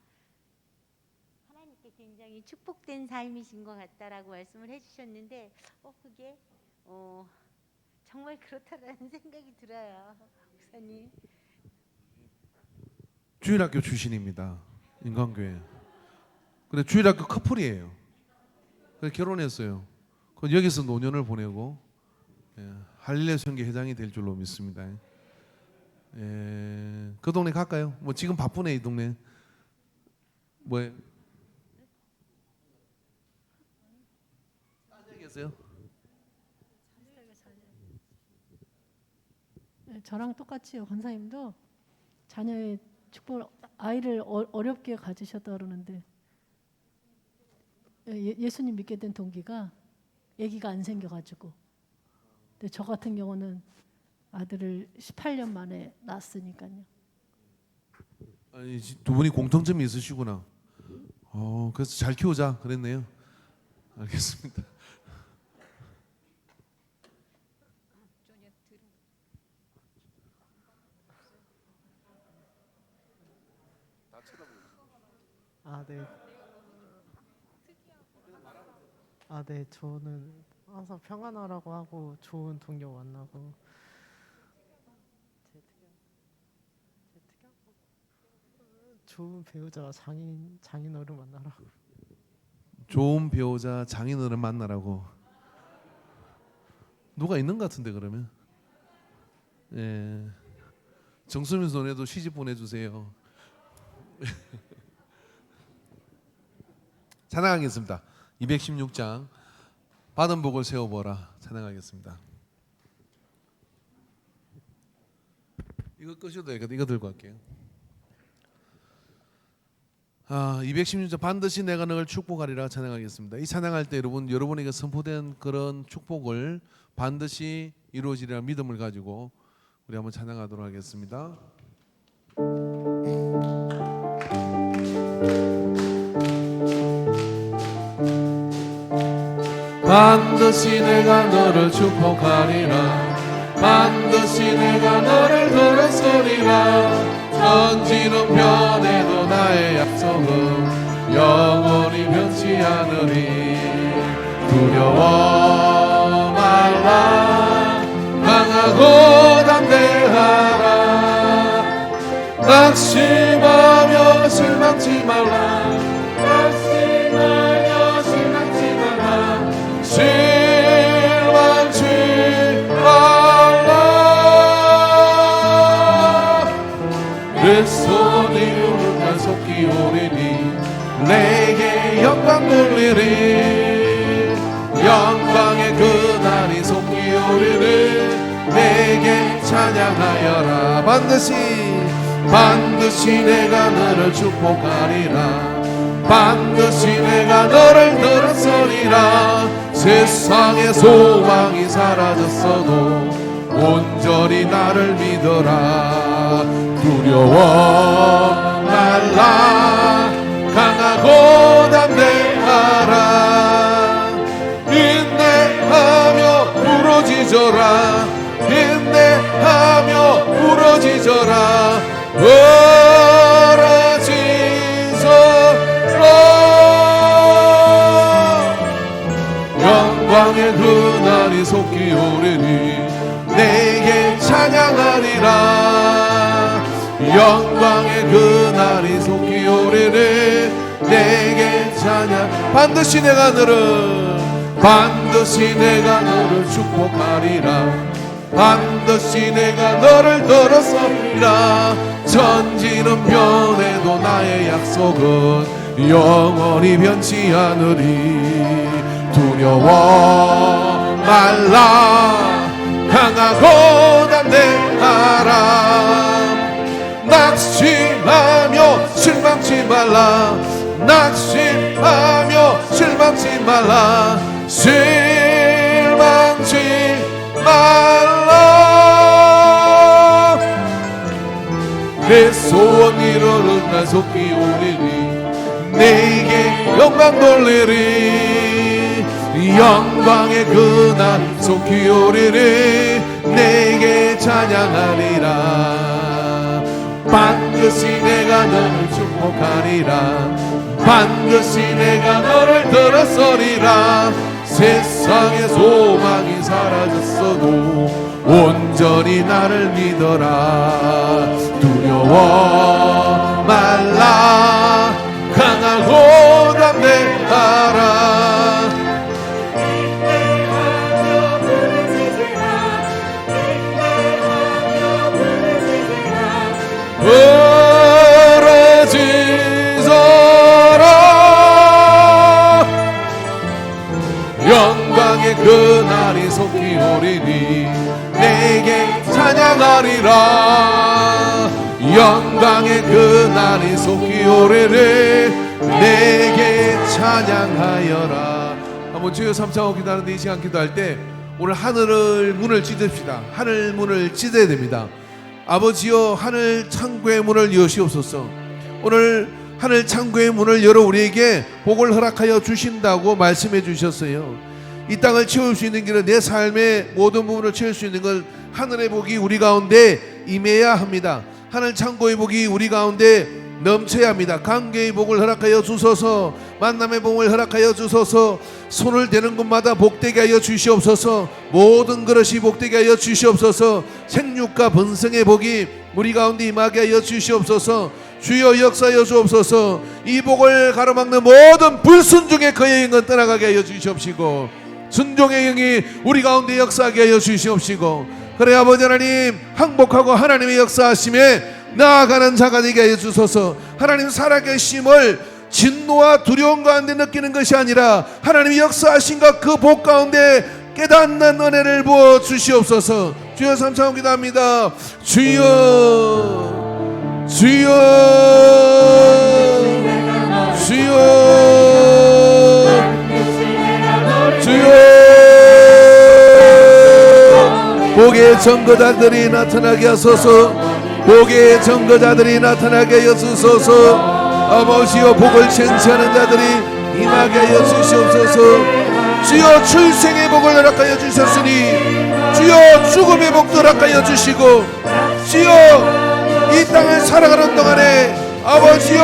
C: 하나님께 굉장히 축복된 삶이신 것 같다라고 말씀을 해주셨는데 그게 정말 그렇다라는 생각이 들어요, 목사님.
A: 주일학교 출신입니다. 인간교회. 근데 주일학교 커플이에요. 그래서 결혼했어요. 여기서 노년을 보내고 할례 선교 회장이 될 줄로 믿습니다. 그 동네 갈까요? 뭐 지금 바쁘네 이 동네. 뭐예요? 계세요?
D: 저랑 똑같이요. 권사님도 자녀의 축복을 아이를 어렵게 가지셨다 그러는데 예수님 믿게 된 동기가 아기가 안 생겨가지고. 근데 저 같은 경우는 아들을 18년 만에 낳았으니까요.
A: 아니, 두 분이 공통점이 있으시구나. 그래서 잘 키우자 그랬네요. 알겠습니다.
E: 네. 네. 저는 항상 평안하라고 하고 좋은 동료 만나고 제 특이한 좋은 배우자 장인어른 만나라고.
A: 좋은 배우자 장인어른 만나라고. 누가 있는 것 같은데 그러면? 정수민 손에도 시집 보내주세요. 찬양하겠습니다. 216장 받은 복을 세워보라. 찬양하겠습니다. 이거 끄셔도 되거든. 이거 들고 갈게요. 216장 반드시 내가 너를 축복하리라 찬양하겠습니다. 이 찬양할 때 여러분에게 선포된 그런 축복을 반드시 이루어지리라 믿음을 가지고 우리 한번 찬양하도록 하겠습니다. 반드시 내가 너를 축복하리라. 반드시 내가 너를 들었으리라. 천지는 변해도 나의 약속은 영원히 변치 않으리. 두려워 말라. 강하고 담대하라. 낙심하며 실망치 말라. 낙심하며 실망치 말라. 실망치 말라. 내 손이 오른 날 속기 오리니 반드시 내가 너를 축복하리라. 반드시 내가 너를 들었으리라. 세상의 소망이 사라졌어도 온전히 나를 믿어라. 두려워 말라. 강하고 담대하라. 인내하며 부러지져라. 인내하며 부러지져라. 영광의 그날이 속히 오리니 내게 찬양하리라. 영광의 그날이 속히 오리니 내게 찬양. 반드시 내가 너를 축복하리라. 반드시 내가 너를 들었으리라. 천지는 변해도 나의 약속은 영원히 변치 않으리. 두려워 말라. 강하고 담대하라. 낙심하며 실망치 말라. 낙심하며 실망치 말라. 실망치 말라. 내 소원 이루는 날 속히 오리니 내게 영광 돌리리. 영광의 그날 속히 오리니 내게 찬양하리라. 반드시 내가 너를 축복하리라. 반드시 내가 너를 들었으리라. 세상의 소망이 사라졌어도 온전히 나를 믿어라. 두려워 말라. 강하고 담대하라. 부르짖어라. 영광의 그날이 속히 오리니 내게 찬양하리라. 영광의 그날이 속히 오리니 내게 찬양하여라. 한번 주여 삼창하고 기도하는데 이 시간 기도할 때 오늘 하늘을 문을 찢읍시다. 하늘 문을 찢어야 됩니다. 아버지여, 하늘 창고의 문을 여시옵소서. 오늘 하늘 창고의 문을 열어 우리에게 복을 허락하여 주신다고 말씀해 주셨어요. 이 땅을 채울 수 있는 길은, 내 삶의 모든 부분을 채울 수 있는 건 하늘의 복이 우리 가운데 임해야 합니다. 하늘 창고의 복이 우리 가운데 넘쳐야 합니다. 관계의 복을 허락하여 주소서. 만남의 복을 허락하여 주소서. 손을 대는 곳마다 복되게 하여 주시옵소서. 모든 것이 복되게 하여 주시옵소서. 생육과 번성의 복이 우리 가운데 임하게 하여 주시옵소서. 주여 역사하여 주옵소서. 이 복을 가로막는 모든 불순종의 거의 영은 떠나가게 하여 주시옵시고, 순종의 영이 우리 가운데 역사하게 하여 주시옵시고, 그래 아버지 하나님, 항복하고 하나님의 역사하심에 나아가는 자가 되게 하여 주소서. 하나님 살아계심을 진노와 두려움 가운데 느끼는 것이 아니라 하나님의 역사하신가 그 복 가운데 깨닫는 은혜를 부어 주시옵소서. 주여 삼창 기도합니다. 주여, 주여, 주여, 주여. 복의 증거자들이 나타나게 하소서. 복의 증거자들이 나타나게 하여 주소서. 아버지여, 복을 쟁취하는 자들이 임하게 하여 주시옵소서. 주여, 출생의 복을 허락하여 주셨으니 주여, 죽음의 복도 허락하여 주시고, 주여, 이 땅을 살아가는 동안에 아버지여,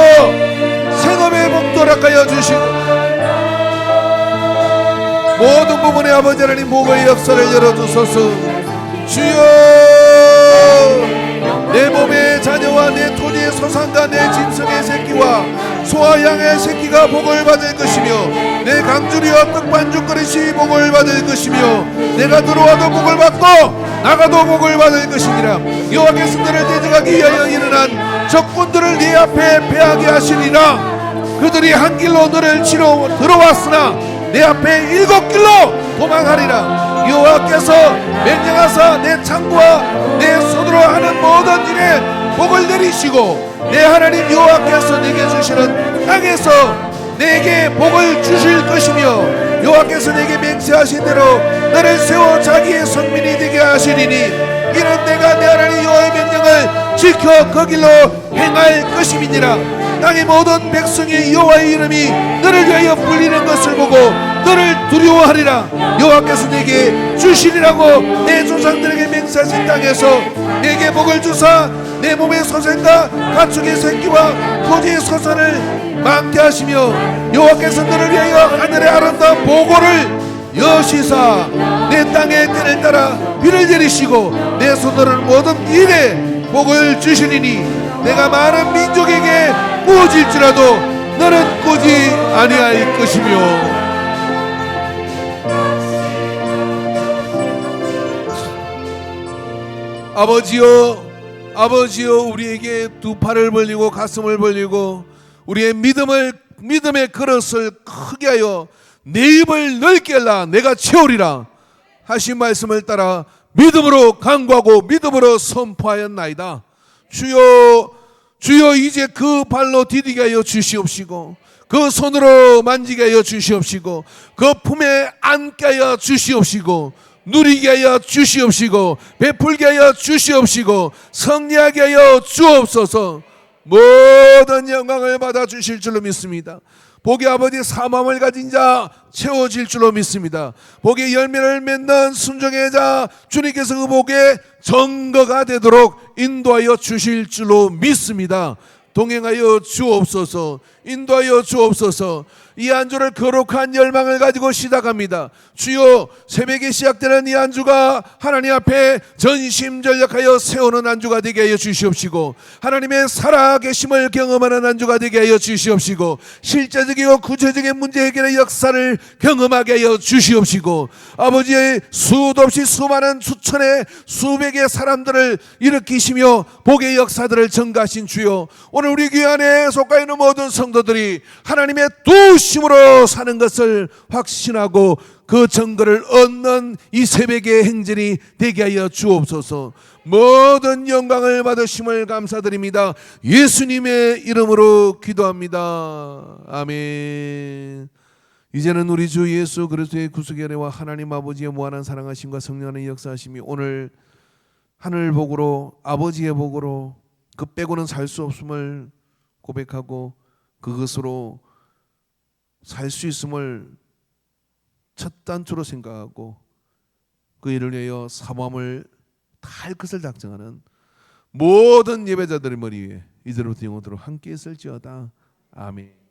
A: 생업의 복도 허락하여 주시고, 모든 부분에 아버지 하나님 복의 역사를 열어주소서. 주여, 내 몸의 자녀와 내 토지의 소산과 내 짐승의 새끼와 소와 양의 새끼가 복을 받을 것이며, 내 강주리와 떡반죽 그릇이 복을 받을 것이며, 내가 들어와도 복을 받고 나가도 복을 받을 것이니라. 여호와께서 너를 대적하기 위하여 일어난 적군들을 네 앞에 패하게 하시리라. 그들이 한 길로 너를 치러 들어왔으나 내 앞에 7길로 도망하리라. 여호와께서 명령하사 내 창고와 내 손으로 하는 모든 일에 복을 내리시고 내 하나님 여호와께서 내게 주시는 땅에서 내게 복을 주실 것이며 여호와께서 내게 맹세하신 대로 너를 세워 자기의 성민이 되게 하시리니 이는 내가 내 하나님 여호와의 명령을 지켜 그 길로 행할 것임이니라. 땅의 모든 백성의 여호와의 이름이 너를 위하여 불리는 것을 보고 너를 두려워하리라. 여호와께서 내게 주시리라고 내 조상들에게 맹세하신 땅에서 내게 복을 주사 내 몸의 소생과 가축의 새끼와 토지의 소산을 많게 하시며 여호와께서 너를 위하여 하늘의 아름다운 보고를 여시사 내 땅의 때를 따라 비를 내리시고 내 손으로는 모든 일에 복을 주시리니 내가 많은 민족에게 꾸어질지라도 너는 꾸지 아니할 것이며 아버지여 우리에게 두 팔을 벌리고 가슴을 벌리고 우리의 믿음의 그릇을 크게 하여 내 입을 넓게 하라 내가 채우리라 하신 말씀을 따라 믿음으로 간구하고 믿음으로 선포하였나이다. 주여 이제 그 발로 디디게 하여 주시옵시고 그 손으로 만지게 하여 주시옵시고 그 품에 안게 하여 주시옵시고 누리게 하여 주시옵시고 베풀게 하여 주시옵시고 승리하게 하여 주옵소서. 모든 영광을 받아 주실 줄로 믿습니다. 복의 아버지 사모함을 가진 자 채워질 줄로 믿습니다. 복의 열매를 맺는 순종의 자 주님께서 그 복의 증거가 되도록 인도하여 주실 줄로 믿습니다. 동행하여 주옵소서. 인도하여 주옵소서. 이 안주를 거룩한 열망을 가지고 시작합니다. 주여 새벽에 시작되는 이 안주가 하나님 앞에 전심전력하여 세우는 안주가 되게 하여 주시옵시고 하나님의 살아계심을 경험하는 안주가 되게 하여 주시옵시고 실제적이고 구체적인 문제 해결의 역사를 경험하게 하여 주시옵시고 아버지의 수도 없이 수많은 수천의 수백의 사람들을 일으키시며 복의 역사들을 증가하신 주여 오늘 우리 교회 안에 속하 있는 모든 성도들이 하나님의 도우심으로 사는 것을 확신하고 그 증거를 얻는 이 새벽의 행진이 되게 하여 주옵소서. 모든 영광을 받으심을 감사드립니다. 예수님의 이름으로 기도합니다. 아멘. 이제는 우리 주 예수 그리스도의 구속의 은혜와 하나님 아버지의 무한한 사랑하심과 성령의 역사하심이 오늘 하늘 복으로 아버지의 복으로 그 빼고는 살 수 없음을 고백하고 그것으로 살 수 있음을 첫 단추로 생각하고 그 일을 위하여 사모함을 다할 것을 작정하는 모든 예배자들의 머리 위에 이제로부터 영원토록 함께 있을지어다. 아멘.